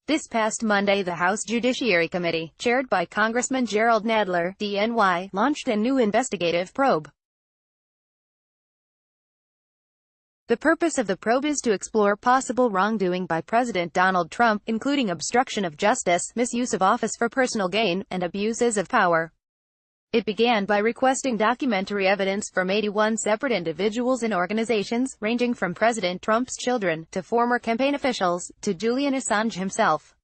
This past Monday, the House Judiciary Committee, chaired by Congressman Jerrold Nadler, DNY, launched a new investigative probe. The purpose of the probe is to explore possible wrongdoing by President Donald Trump, including obstruction of justice, misuse of office for personal gain, and abuses of power. It began by requesting documentary evidence from 81 separate individuals and organizations, ranging from President Trump's children, to former campaign officials, to Julian Assange himself.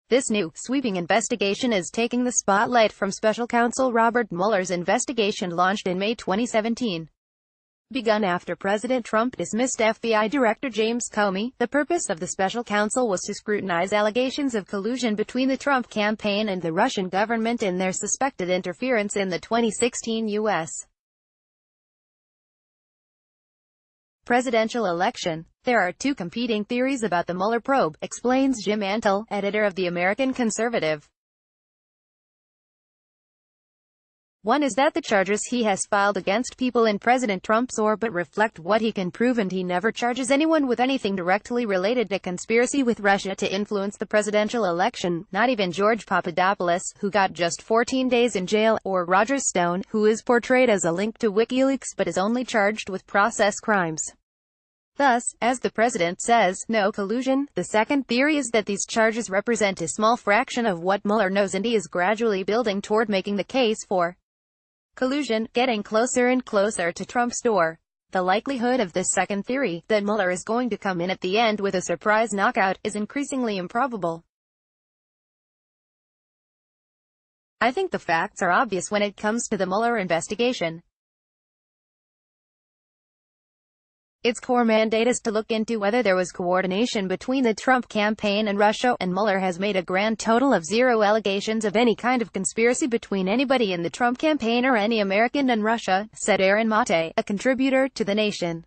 This new, sweeping investigation is taking the spotlight from special counsel Robert Mueller's investigation launched in May 2017. Begun after President Trump dismissed FBI Director James Comey, the purpose of the special counsel was to scrutinize allegations of collusion between the Trump campaign and the Russian government in their suspected interference in the 2016 U.S. presidential election. There are two competing theories about the Mueller probe, explains Jim Antle, editor of The American Conservative. One is that the charges he has filed against people in President Trump's orbit reflect what he can prove, and he never charges anyone with anything directly related to conspiracy with Russia to influence the presidential election, not even George Papadopoulos, who got just 14 days in jail, or Roger Stone, who is portrayed as a link to WikiLeaks but is only charged with process crimes. Thus, as the president says, no collusion. The second theory is that these charges represent a small fraction of what Mueller knows, and he is gradually building toward making the case for collusion, getting closer and closer to Trump's door. The likelihood of this second theory, that Mueller is going to come in at the end with a surprise knockout, is increasingly improbable. I think the facts are obvious when it comes to the Mueller investigation. Its core mandate is to look into whether there was coordination between the Trump campaign and Russia, and Mueller has made a grand total of 0 allegations of any kind of conspiracy between anybody in the Trump campaign or any American and Russia, said Aaron Mate, a contributor to The Nation.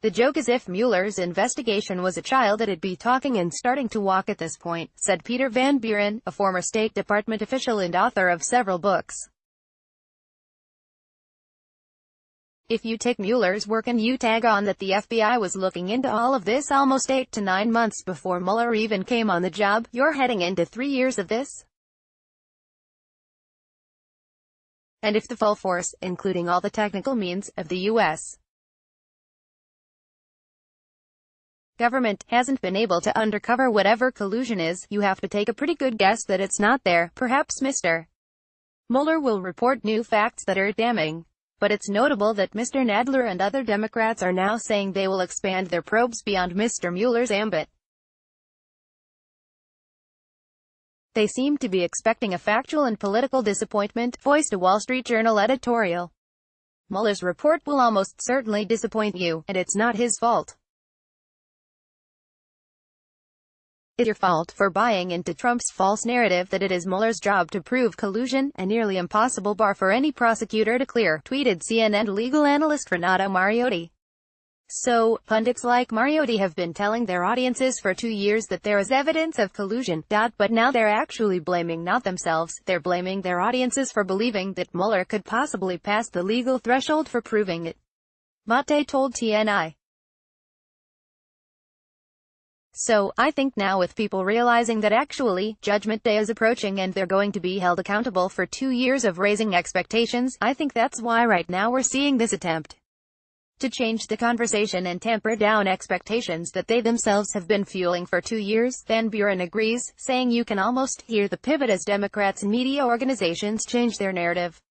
The joke is if Mueller's investigation was a child, it'd be talking and starting to walk at this point, said Peter Van Buren, a former State Department official and author of several books. If you take Mueller's work and you tag on that the FBI was looking into all of this almost 8 to 9 months before Mueller even came on the job, you're heading into 3 years of this. And if the full force, including all the technical means, of the U.S. government hasn't been able to uncover whatever collusion is, you have to take a pretty good guess that it's not there. Perhaps Mr. Mueller will report new facts that are damning. But it's notable that Mr. Nadler and other Democrats are now saying they will expand their probes beyond Mr. Mueller's ambit. They seem to be expecting a factual and political disappointment, voiced a Wall Street Journal editorial. Mueller's report will almost certainly disappoint you, and it's not his fault. It's your fault for buying into Trump's false narrative that it is Mueller's job to prove collusion, a nearly impossible bar for any prosecutor to clear, tweeted CNN legal analyst Renato Mariotti. So, pundits like Mariotti have been telling their audiences for 2 years that there is evidence of collusion, but now they're actually blaming not themselves, they're blaming their audiences for believing that Mueller could possibly pass the legal threshold for proving it. Mate told TNI. So, I think now with people realizing that actually, Judgment Day is approaching and they're going to be held accountable for 2 years of raising expectations, I think that's why right now we're seeing this attempt to change the conversation and tamper down expectations that they themselves have been fueling for 2 years. Van Buren agrees, saying you can almost hear the pivot as Democrats and media organizations change their narrative.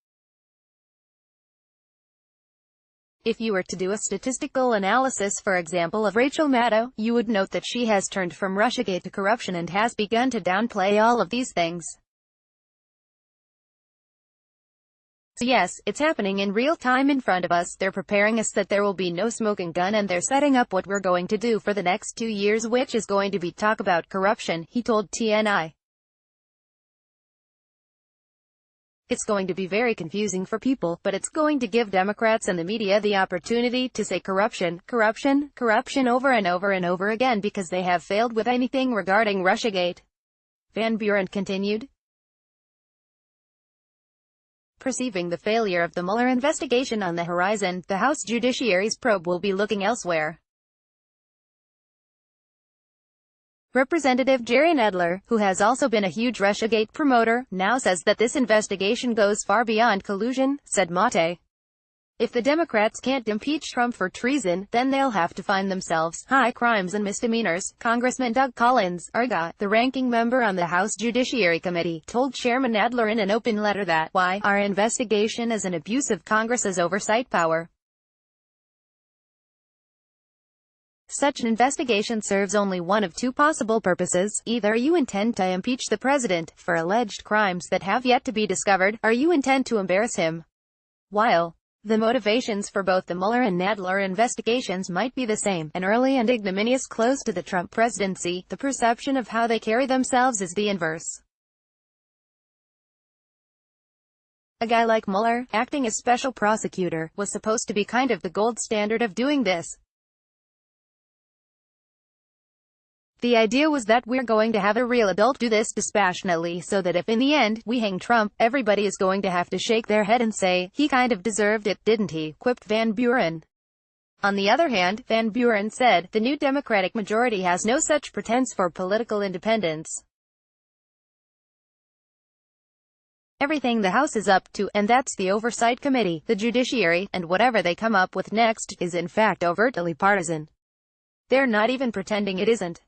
If you were to do a statistical analysis, for example, of Rachel Maddow, you would note that she has turned from Russiagate to corruption and has begun to downplay all of these things. So yes, it's happening in real time in front of us. They're preparing us that there will be no smoking gun, and they're setting up what we're going to do for the next 2 years, which is going to be talk about corruption, he told TNI. It's going to be very confusing for people, but it's going to give Democrats and the media the opportunity to say corruption, corruption, corruption over and over and over again because they have failed with anything regarding Russiagate. Van Buren continued. Perceiving the failure of the Mueller investigation on the horizon, the House Judiciary's probe will be looking elsewhere. Representative Jerrold Nadler, who has also been a huge Russiagate promoter, now says that this investigation goes far beyond collusion, said Mate. If the Democrats can't impeach Trump for treason, then they'll have to find themselves high crimes and misdemeanors. Congressman Doug Collins, ARGA, the ranking member on the House Judiciary Committee, told Chairman Nadler in an open letter that, "Why, our investigation is an abuse of Congress's oversight power. Such an investigation serves only one of two possible purposes. Either you intend to impeach the president for alleged crimes that have yet to be discovered, or you intend to embarrass him." While the motivations for both the Mueller and Nadler investigations might be the same, an early and ignominious close to the Trump presidency, the perception of how they carry themselves is the inverse. A guy like Mueller, acting as special prosecutor, was supposed to be kind of the gold standard of doing this. The idea was that we're going to have a real adult do this dispassionately so that if in the end, we hang Trump, everybody is going to have to shake their head and say, "He kind of deserved it, didn't he?" quipped Van Buren. On the other hand, Van Buren said, the new Democratic majority has no such pretense for political independence. Everything the House is up to, and that's the Oversight Committee, the Judiciary, and whatever they come up with next, is in fact overtly partisan. They're not even pretending it isn't.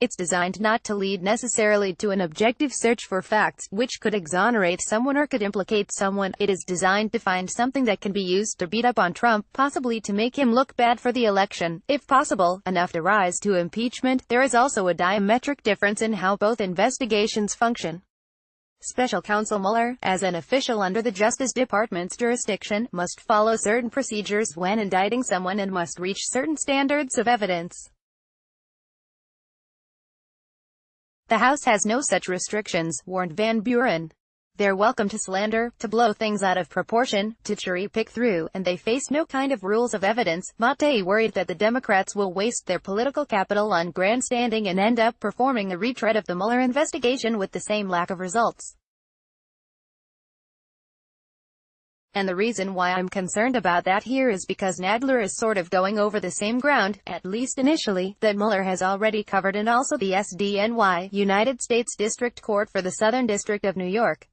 It's designed not to lead necessarily to an objective search for facts, which could exonerate someone or could implicate someone. It is designed to find something that can be used to beat up on Trump, possibly to make him look bad for the election, if possible, enough to rise to impeachment. There is also a diametric difference in how both investigations function. Special Counsel Mueller, as an official under the Justice Department's jurisdiction, must follow certain procedures when indicting someone and must reach certain standards of evidence. The House has no such restrictions, warned Van Buren. They're welcome to slander, to blow things out of proportion, to cherry-pick through, and they face no kind of rules of evidence. Mate worried that the Democrats will waste their political capital on grandstanding and end up performing a retread of the Mueller investigation with the same lack of results. And the reason why I'm concerned about that here is because Nadler is sort of going over the same ground, at least initially, that Mueller has already covered, and also the SDNY, United States District Court for the Southern District of New York.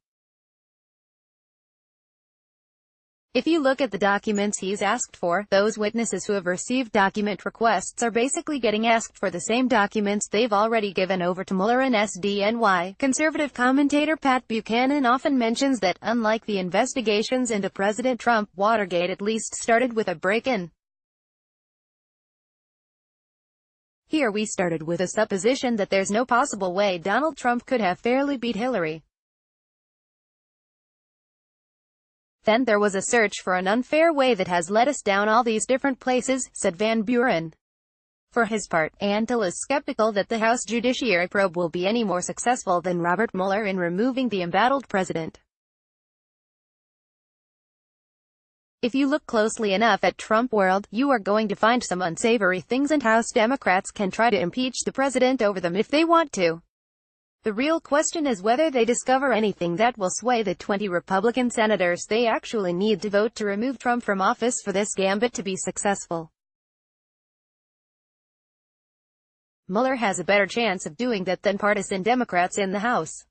If you look at the documents he's asked for, those witnesses who have received document requests are basically getting asked for the same documents they've already given over to Mueller and SDNY. Conservative commentator Pat Buchanan often mentions that, unlike the investigations into President Trump, Watergate at least started with a break-in. Here we started with a supposition that there's no possible way Donald Trump could have fairly beat Hillary. Then there was a search for an unfair way that has led us down all these different places, said Van Buren. For his part, Antle is skeptical that the House Judiciary probe will be any more successful than Robert Mueller in removing the embattled president. If you look closely enough at Trump world, you are going to find some unsavory things, and House Democrats can try to impeach the president over them if they want to. The real question is whether they discover anything that will sway the 20 Republican senators they actually need to vote to remove Trump from office for this gambit to be successful. Mueller has a better chance of doing that than partisan Democrats in the House.